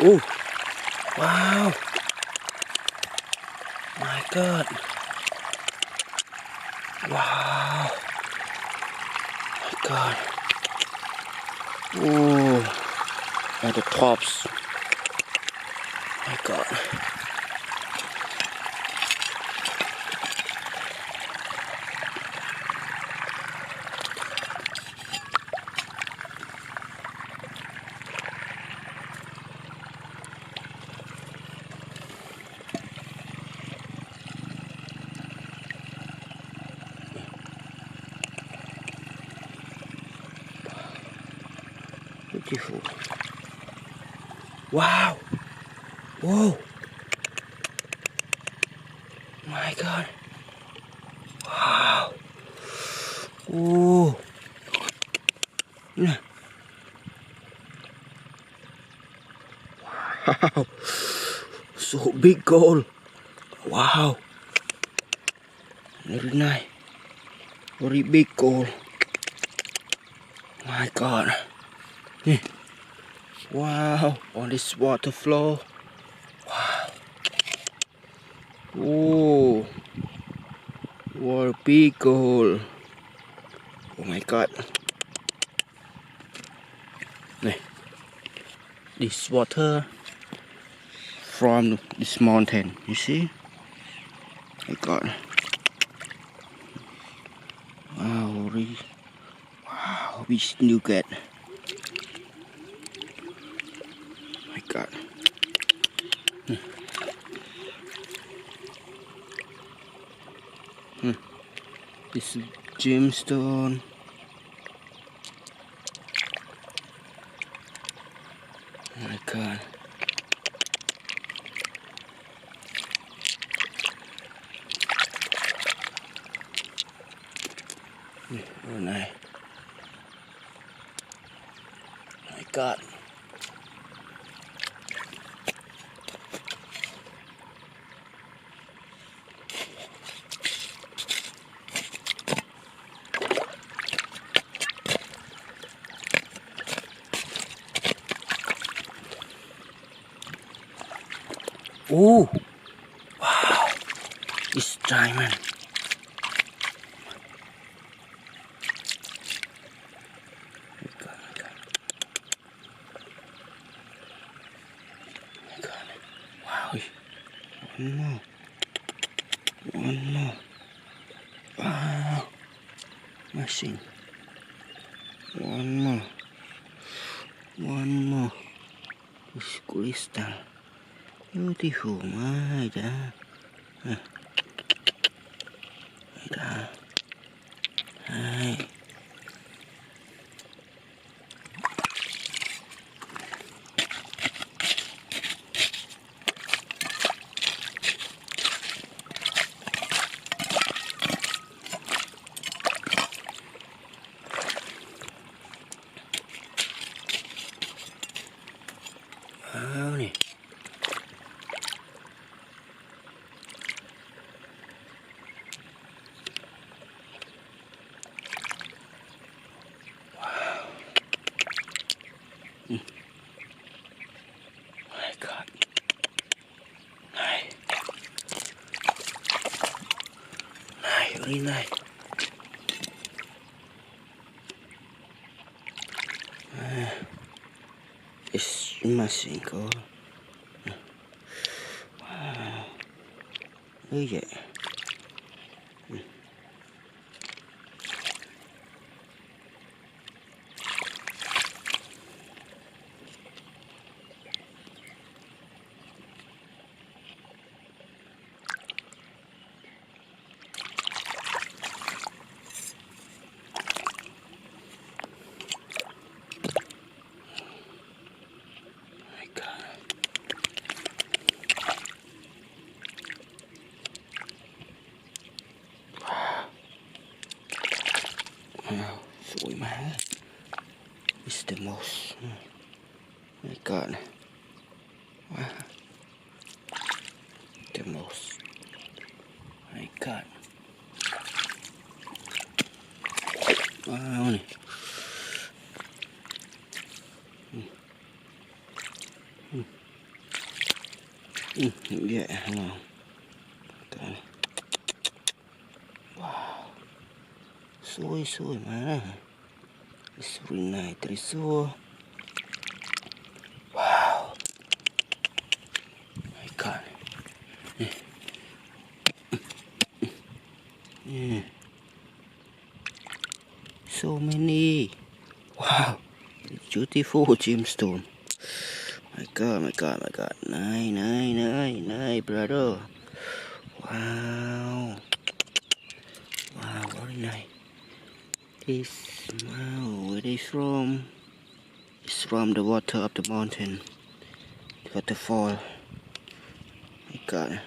Oh, wow. My God. Wow. My God. Oh, at the tops. My God. Beautiful. Wow. Whoa. My God. Wow. Oh. Wow. So big goal. Wow. Very nice. Very big goal. My God. Wow. On this water flow. Wow. Oh. What a big goal. Oh my God. This water from this mountain, you see? My God. Wow, really. Wow, we still get. My God. This is Gemstone. My God. Oh nice. My God. Oh, wow. It's diamond. My God, my God. My God. Wow. One more. One more. Wow. Machine. One more. One more. It's crystal. Beautiful. My God. My God. Hi. Wow. Nè. My God. Nice. Nice. Really nice. It's machine cool. Wow. Look at it. My God. Wow. สวยมาก It's the most. My God. Wow. The most. My God. Wow. Nè. Yeah, no. Okay. Wow. Sui mana? Suri naik terisua. Wow. My God. Yeah. So many. Wow. Beautiful gemstone. My God, my God, my God. Nice, brother. Wow. Wow, very nice. This, wow, where is from? It's from the water of the mountain. The waterfall. My God.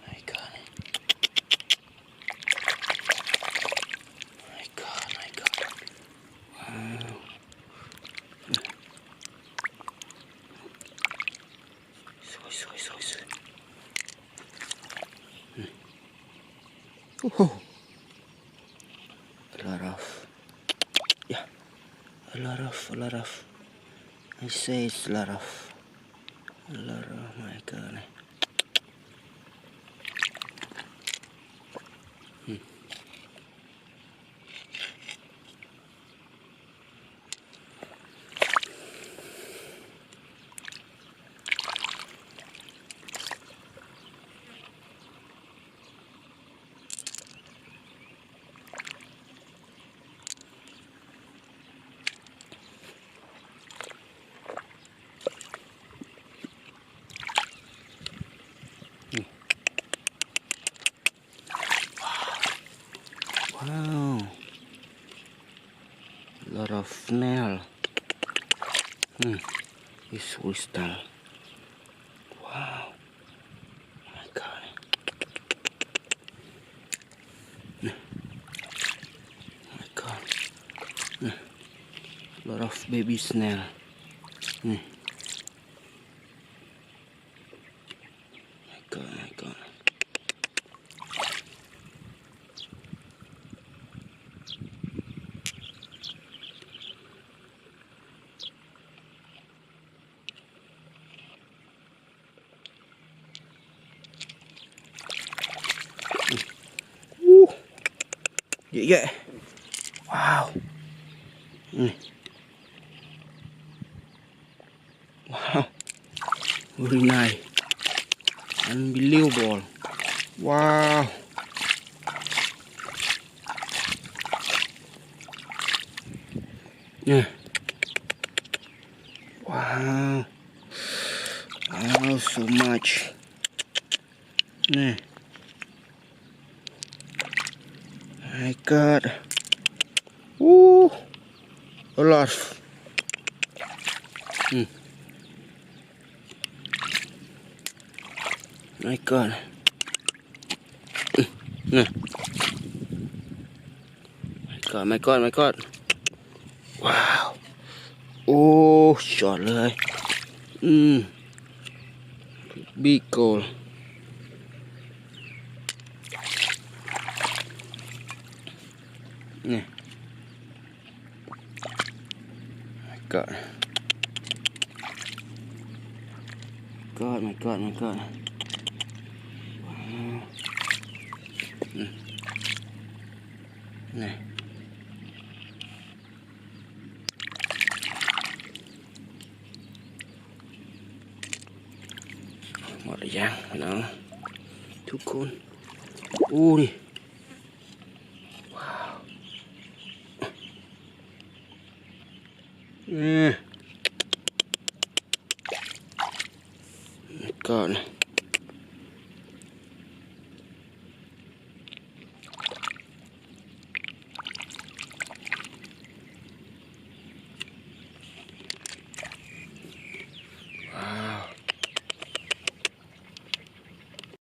My God. My God, my God. Wow. Sweet. Oh, a lot of, yeah, a lot of. I say it's a lot of, my God. Wow, a lot of snail. It's crystal. Wow, my God. My God. A lot of baby snail. My God. Woo. Yeah. Wow. Wow. Very nice. Unbelievable. Wow. Yeah. Wow. Wow, so much. Yeah. My God. Woo. A lot. My God. My God. Wow. Oh, shot เลย Big goal. Yeah. My God. My God. Wow. Nè. Một là giang đó.ทุกคนโอ้นี่ Wow. Yeah. My God. Wow.